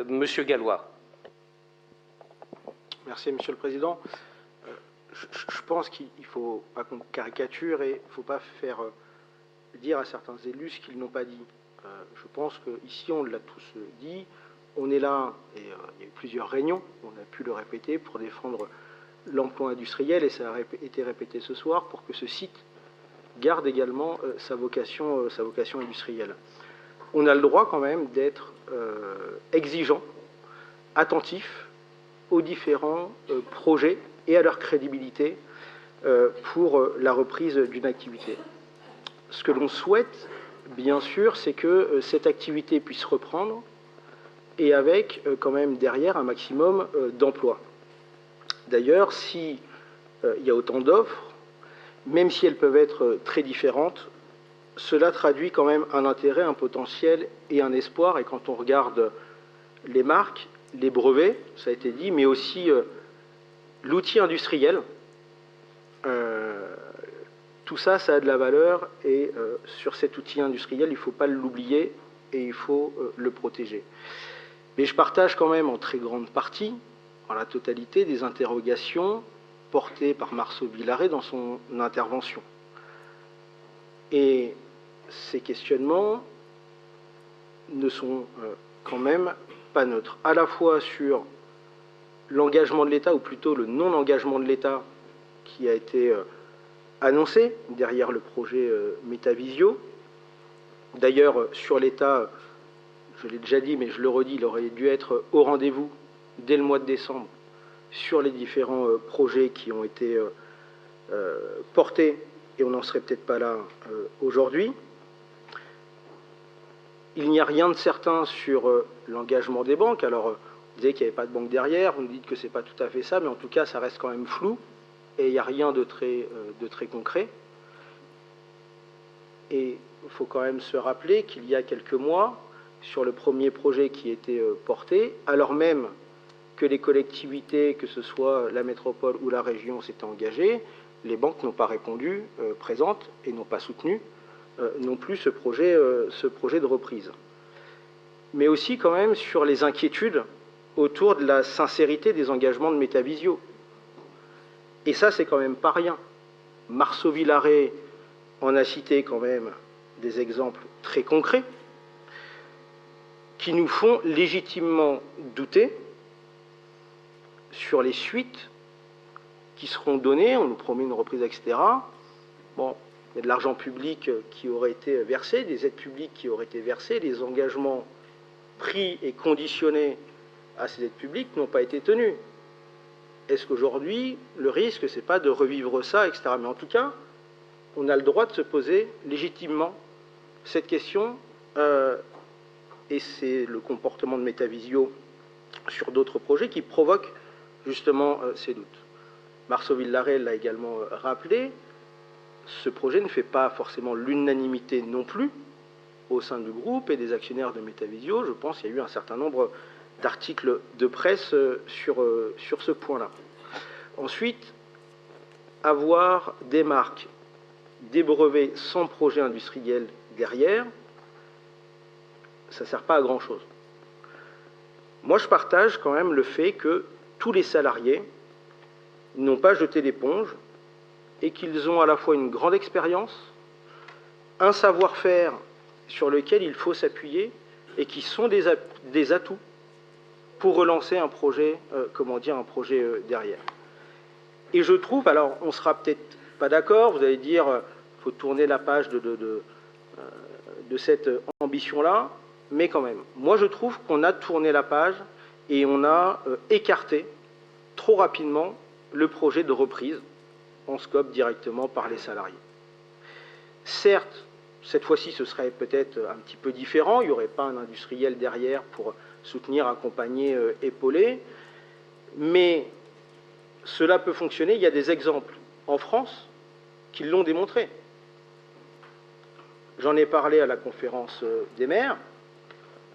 Monsieur Gallois. Merci, Monsieur le Président. Je pense qu'il ne faut pas qu'on caricature et il ne faut pas faire dire à certains élus ce qu'ils n'ont pas dit. Je pense qu'ici, on l'a tous dit, on est là, et il y a eu plusieurs réunions, on a pu le répéter, pour défendre l'emploi industriel, et ça a été répété ce soir, pour que ce site garde également sa vocation industrielle. On a le droit quand même d'être exigeant, attentif aux différents projets et à leur crédibilité pour la reprise d'une activité. Ce que l'on souhaite, bien sûr, c'est que cette activité puisse reprendre et avec quand même derrière un maximum d'emplois. D'ailleurs, s'il y a autant d'offres, même si elles peuvent être très différentes, cela traduit quand même un intérêt, un potentiel et un espoir. Et quand on regarde les marques, les brevets, ça a été dit, mais aussi l'outil industriel, tout ça, ça a de la valeur. Et sur cet outil industriel, il ne faut pas l'oublier et il faut le protéger. Mais je partage quand même en très grande partie, en la totalité, des interrogations portées par Marceau Villaret dans son intervention. Et ces questionnements ne sont quand même pas neutres, à la fois sur l'engagement de l'État, ou plutôt le non-engagement de l'État qui a été annoncé derrière le projet Métavisio. D'ailleurs, sur l'État, je l'ai déjà dit, mais je le redis, il aurait dû être au rendez-vous dès le mois de décembre sur les différents projets qui ont été portés, et on n'en serait peut-être pas là aujourd'hui. Il n'y a rien de certain sur l'engagement des banques. Alors, vous disiez qu'il n'y avait pas de banque derrière, vous nous dites que ce n'est pas tout à fait ça, mais en tout cas, ça reste quand même flou, et il n'y a rien de très concret. Et il faut quand même se rappeler qu'il y a quelques mois, sur le premier projet qui était porté, alors même que les collectivités, que ce soit la métropole ou la région, s'étaient engagées, les banques n'ont pas répondu présentes et n'ont pas soutenu non plus ce projet de reprise. Mais aussi quand même sur les inquiétudes autour de la sincérité des engagements de Métavisio. Et ça, c'est quand même pas rien. Marceau Villaret en a cité quand même des exemples très concrets qui nous font légitimement douter sur les suites qui seront données. On nous promet une reprise, etc. Bon, il y a de l'argent public qui aurait été versé, des aides publiques qui auraient été versées, les engagements pris et conditionnés à ces aides publiques n'ont pas été tenus. Est-ce qu'aujourd'hui, le risque, c'est pas de revivre ça, etc. Mais en tout cas, on a le droit de se poser légitimement cette question, et c'est le comportement de Métavisio sur d'autres projets qui provoque justement ces doutes. Marceau Villaret l'a également rappelé, ce projet ne fait pas forcément l'unanimité non plus au sein du groupe et des actionnaires de Métavisio. Je pense qu'il y a eu un certain nombre d'articles de presse sur ce point-là. Ensuite, avoir des marques, des brevets sans projet industriel derrière, ça ne sert pas à grand-chose. Moi, je partage quand même le fait que tous les salariés n'ont pas jeté l'éponge et qu'ils ont à la fois une grande expérience, un savoir-faire sur lequel il faut s'appuyer et qui sont des atouts pour relancer un projet, derrière. Et je trouve, alors on ne sera peut-être pas d'accord, vous allez dire, il faut tourner la page de cette ambition-là, mais quand même, moi je trouve qu'on a tourné la page et on a écarté trop rapidement le projet de reprise en scope directement par les salariés. Certes, cette fois-ci, ce serait peut-être un petit peu différent, il n'y aurait pas un industriel derrière pour soutenir, accompagner, épauler, mais cela peut fonctionner. Il y a des exemples en France qui l'ont démontré. J'en ai parlé à la conférence des maires,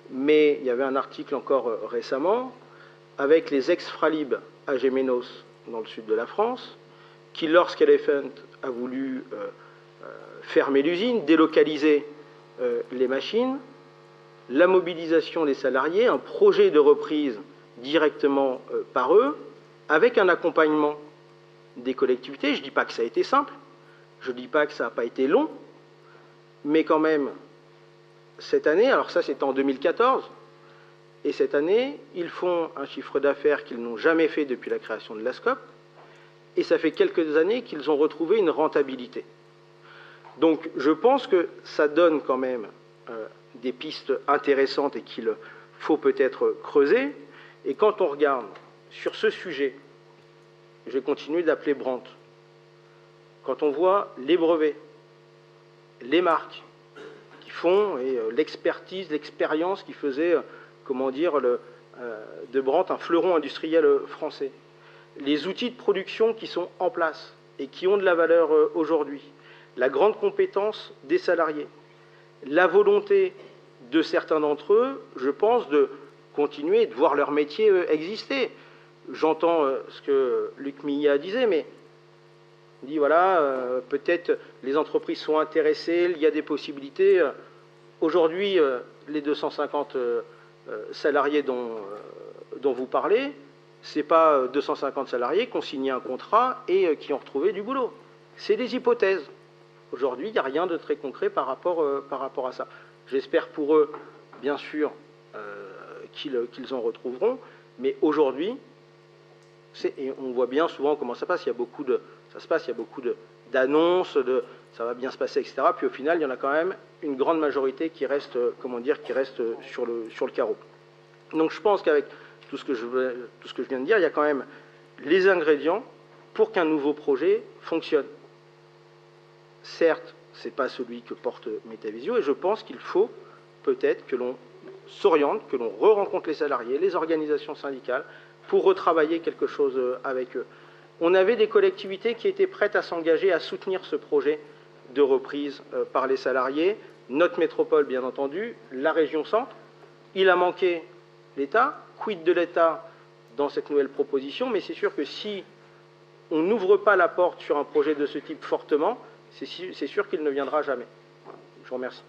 mais il y avait un article encore récemment avec les ex-Fralib à Gémenos, dans le sud de la France, qui, lorsqu'Elephant a voulu fermer l'usine, délocaliser les machines, la mobilisation des salariés, un projet de reprise directement par eux, avec un accompagnement des collectivités. Je ne dis pas que ça a été simple, je ne dis pas que ça n'a pas été long, mais quand même, cette année, alors ça c'était en 2014, et cette année, ils font un chiffre d'affaires qu'ils n'ont jamais fait depuis la création de l'ASCOP, et ça fait quelques années qu'ils ont retrouvé une rentabilité. Donc je pense que ça donne quand même des pistes intéressantes et qu'il faut peut-être creuser. Et quand on regarde sur ce sujet, je vais continuer d'appeler Brandt, quand on voit les brevets, les marques qui font, et l'expertise, l'expérience qui faisait, comment dire, de Brandt un fleuron industriel français, les outils de production qui sont en place et qui ont de la valeur aujourd'hui, la grande compétence des salariés, la volonté de certains d'entre eux, je pense, de continuer de voir leur métier exister. J'entends ce que Luc Millat disait, mais il dit, voilà, peut-être les entreprises sont intéressées, il y a des possibilités. Aujourd'hui, les 250 salariés dont vous parlez, ce n'est pas 250 salariés qui ont signé un contrat et qui ont retrouvé du boulot. C'est des hypothèses. Aujourd'hui, il n'y a rien de très concret par rapport à ça. J'espère pour eux, bien sûr, qu'ils en retrouveront, mais aujourd'hui, et on voit bien souvent comment ça passe, il y a beaucoup d'annonces, ça va bien se passer, etc. Puis au final, il y en a quand même une grande majorité qui reste, comment dire, qui reste sur le carreau. Donc je pense qu'avec tout ce que je viens de dire, il y a quand même les ingrédients pour qu'un nouveau projet fonctionne. Certes, ce n'est pas celui que porte Metavisio, et je pense qu'il faut peut-être que l'on s'oriente, que l'on re-rencontre les salariés, les organisations syndicales, pour retravailler quelque chose avec eux. On avait des collectivités qui étaient prêtes à s'engager à soutenir ce projet de reprise par les salariés, notre métropole bien entendu, la région centre. Il a manqué l'État, quid de l'État dans cette nouvelle proposition, mais c'est sûr que si on n'ouvre pas la porte sur un projet de ce type fortement, c'est sûr qu'il ne viendra jamais. Je vous remercie.